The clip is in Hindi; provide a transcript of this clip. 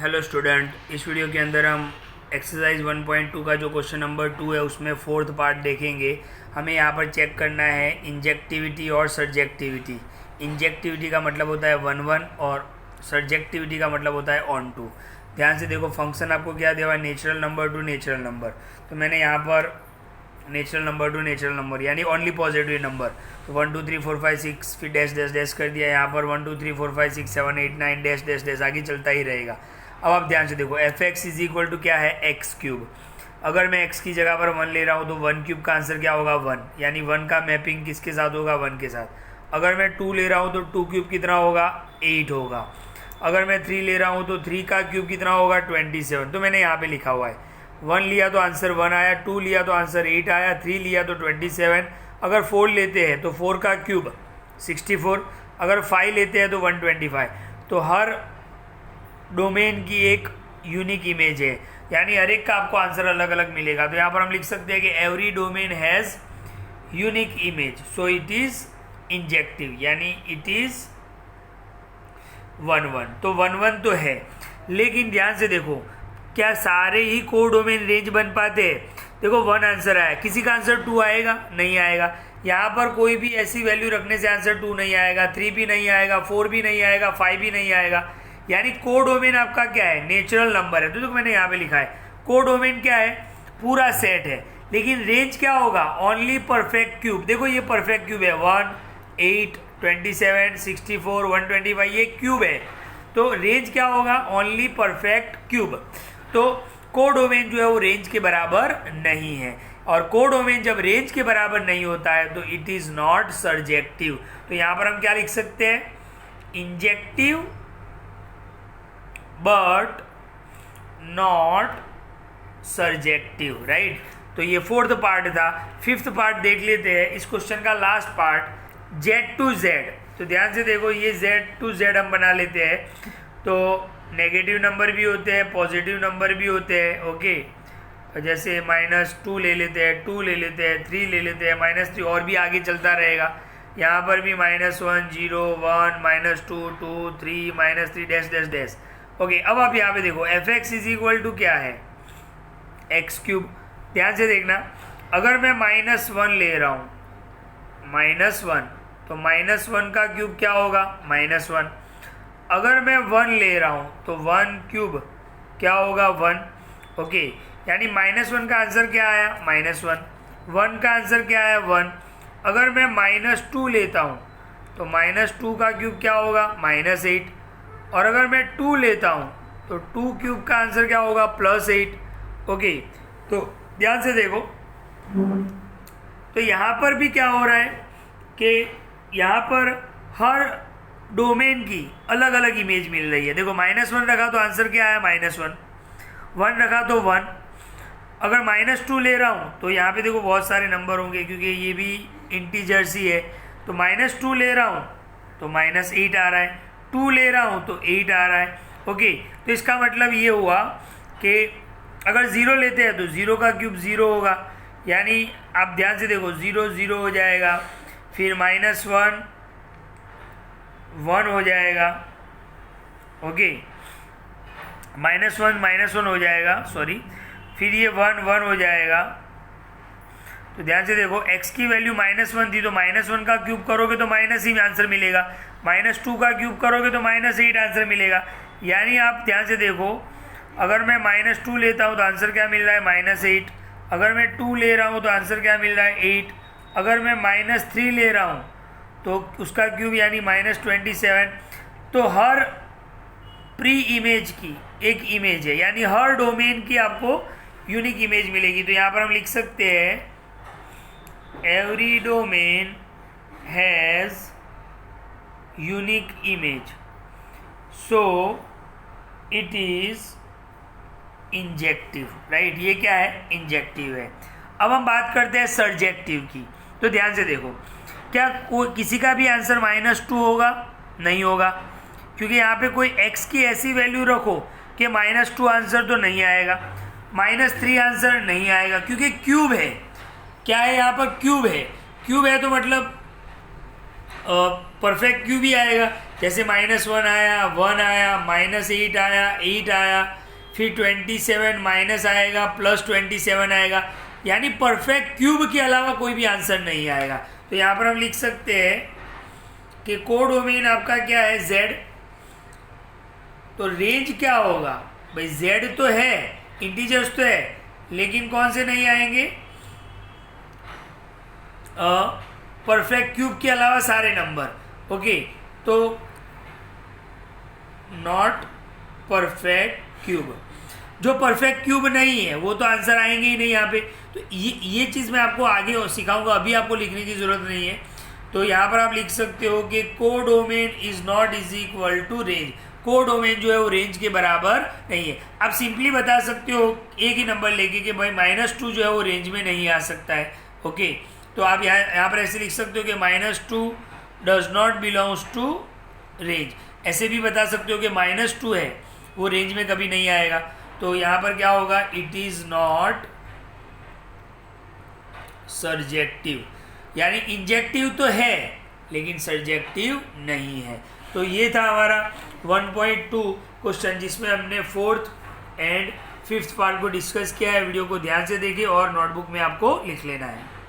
हेलो स्टूडेंट, इस वीडियो के अंदर हम एक्सरसाइज 1.2 का जो क्वेश्चन नंबर 2 है उसमें फोर्थ पार्ट देखेंगे। हमें यहाँ पर चेक करना है इंजेक्टिविटी और सर्जेक्टिविटी। इंजेक्टिविटी का मतलब होता है 1 और सर्जेक्टिविटी का मतलब होता है ऑन टू। ध्यान से देखो, फंक्शन आपको क्या दिया हुआ है, natural number two natural number. तो मैंने यहाँ पर natural number two natural number यानी ओनली पॉजिटिव नंबर, तो 1 2 3 4 5 6 फिर डैश डैश डैश कर दिया। यहाँ पर 1 2 3 4 5 6 7 8 9 डैश डैश डैश आगे चलता ही रहेगा। अब आप ध्यान से देखो, f x is equal to क्या है, एक्स क्यूब। अगर मैं एक्स की जगह पर 1 ले रहा हूँ तो 1 क्यूब का आंसर क्या होगा, 1, यानी 1 का मैपिंग किसके साथ होगा, 1 के साथ। अगर मैं 2 ले रहा हूँ तो 2 क्यूब कितना होगा, 8 होगा। अगर मैं 3 ले रहा हूँ तो 3 का क्यूब कितना होगा, 27। तो मैंने यहाँ पे लिखा हुआ है 1 लिया तो आंसर 1 आया, 2 लिया तो आंसर 8 आया, 3 लिया तो 27। अगर 4 लेते हैं तो 4 का क्यूब 64, अगर 5 लेते हैं तो 125। तो हर डोमेन की एक यूनिक इमेज है, यानी हर एक का आपको आंसर अलग अलग मिलेगा। तो यहाँ पर हम लिख सकते हैं कि every domain has unique image, so it is injective, यानी इट इज़ 1 1। तो 1 1 तो है, लेकिन ध्यान से देखो, क्या सारे ही कोडोमेन रेंज बन पाते हैं? देखो 1 आंसर आया, किसी का आंसर 2 आएगा, नहीं आएगा। यहाँ पर कोई भी ऐसी वैल्यू रखने से आंसर 2 नहीं आएगा, 3 भी नहीं आएगा, 4 भी नहीं आएगा, 5 भी नहीं आएगा। यानी कोडोमेन आपका क्या है, नेचुरल नंबर है। तो देखो मैंने यहाँ पे लिखा है कोडोमेन क्या है, पूरा सेट है, लेकिन रेंज क्या होगा, ओनली परफेक्ट क्यूब। देखो ये परफेक्ट क्यूब है, 1 8 27 64 125, ये क्यूब है। तो रेंज क्या होगा, ओनली परफेक्ट क्यूब। तो कोडोमेन जो है वो रेंज के बराबर नहीं है, और कोडोमेन जब रेंज के बराबर नहीं होता है तो इट इज नॉट सर्जेक्टिव। तो यहां पर हम क्या लिख सकते हैं, injective but not surjective, right. तो ये फोर्थ पार्ट था। फिफ्थ पार्ट देख लेते हैं, इस क्वेश्चन का last part, Z to Z। तो ध्यान से देखो, ये Z to Z हम बना लेते हैं। तो नेगेटिव नंबर भी होते हैं, पॉजिटिव नंबर भी होते हैं, ओके। जैसे -2 ले लेते हैं, 2 ले लेते हैं, 3 ले लेते हैं, -3, और भी आगे चलता रहेगा। यहाँ पर भी -1 0 1 -2 2 3 -3 डैश डैश डैश, ओके। अब आप यहाँ पे देखो, f x is equal to क्या है, एक्स क्यूब। ध्यान से देखना, अगर मैं -1 ले रहा हूँ, -1, तो -1 का क्यूब क्या होगा, -1। अगर मैं 1 ले रहा हूँ तो 1 क्यूब क्या होगा, 1, ओके। यानी -1 का आंसर क्या आया, -1, 1 का आंसर क्या आया, 1। अगर मैं -2 लेता हूँ तो -2 का क्यूब क्या होगा, -8। और अगर मैं 2 लेता हूँ तो 2 क्यूब का आंसर क्या होगा, +8, ओके। तो ध्यान से देखो, तो यहाँ पर भी क्या हो रहा है कि यहाँ पर हर डोमेन की अलग अलग इमेज मिल रही है। देखो -1 रखा तो आंसर क्या आया, -1, 1 रखा तो 1। अगर -2 ले रहा हूँ तो यहाँ पे देखो बहुत सारे नंबर होंगे, क्योंकि ये भी इंटीजर्स ही है। तो -2 ले रहा हूँ तो -8 आ रहा है, 2 ले रहा हूँ तो 8 आ रहा है, ओके। तो इसका मतलब ये हुआ कि अगर 0 लेते हैं तो 0 का क्यूब 0 होगा, यानी आप ध्यान से देखो, 0 0 हो जाएगा, फिर -1 1 हो जाएगा, ओके। -1 हो जाएगा, सॉरी, फिर ये 1 1 हो जाएगा। तो ध्यान से देखो, x की वैल्यू -1 थी, तो -1 का क्यूब करोगे तो माइनस ही आंसर मिलेगा, -2 का क्यूब करोगे तो -8 आंसर मिलेगा। यानी आप ध्यान से देखो, अगर मैं -2 लेता हूँ तो आंसर क्या मिल रहा है, -8। अगर मैं 2 ले रहा हूँ तो आंसर क्या मिल रहा है, 8। अगर मैं -3 ले रहा हूँ तो उसका क्यूब यानी -27। तो हर प्री इमेज की एक इमेज है, यानी हर डोमेन की आपको यूनिक इमेज मिलेगी। तो यहाँ पर हम लिख सकते हैं every domain has unique image, so it is injective, right. ये क्या है, इंजेक्टिव है। अब हम बात करते हैं सर्जेक्टिव की। तो ध्यान से देखो, क्या किसी का भी आंसर -2 होगा, नहीं होगा, क्योंकि यहाँ पे कोई x की ऐसी वैल्यू रखो कि -2 आंसर तो नहीं आएगा, -3 आंसर नहीं आएगा, क्योंकि क्यूब है। क्या है यहाँ पर, क्यूब है। क्यूब है तो मतलब परफेक्ट क्यूब ही आएगा। जैसे -1 आया, 1 आया, -8 आया, 8 आया, फिर 27 माइनस आएगा, +27 आएगा, यानी परफेक्ट क्यूब के अलावा कोई भी आंसर नहीं आएगा। तो यहाँ पर हम लिख सकते हैं कि कोडोमेन आपका क्या है, Z। तो रेंज क्या होगा भाई, Z तो है, इंटीजर्स तो है, लेकिन कौन से नहीं आएंगे, परफेक्ट क्यूब के अलावा सारे नंबर। ओके, तो नॉट परफेक्ट क्यूब, जो परफेक्ट क्यूब नहीं है वो तो आंसर आएंगे ही नहीं यहाँ पे। तो ये चीज़ मैं आपको आगे सिखाऊंगा, अभी आपको लिखने की ज़रूरत नहीं है। तो यहाँ पर आप लिख सकते हो कि codomain is not is equal to range. Codomain जो है वो रेंज के बराबर नहीं है। आप सिंपली बता सकते हो एक ही नंबर लेके कि भाई -2 जो है वो रेंज में नहीं आ सकता है। ओके, तो आप यहाँ पर ऐसे लिख सकते हो कि -2 does not belongs to range. ऐसे भी बता सकते हो कि -2 है वो रेंज में कभी नहीं आएगा। तो यहाँ पर क्या होगा, इट इज नॉट सर्जेक्टिव, यानी इंजेक्टिव तो है लेकिन सर्जेक्टिव नहीं है। तो ये था हमारा 1.2 क्वेश्चन, जिसमें हमने 4th एंड 5th पार्ट को डिस्कस किया है। वीडियो को ध्यान से देखिए और नोटबुक में आपको लिख लेना है।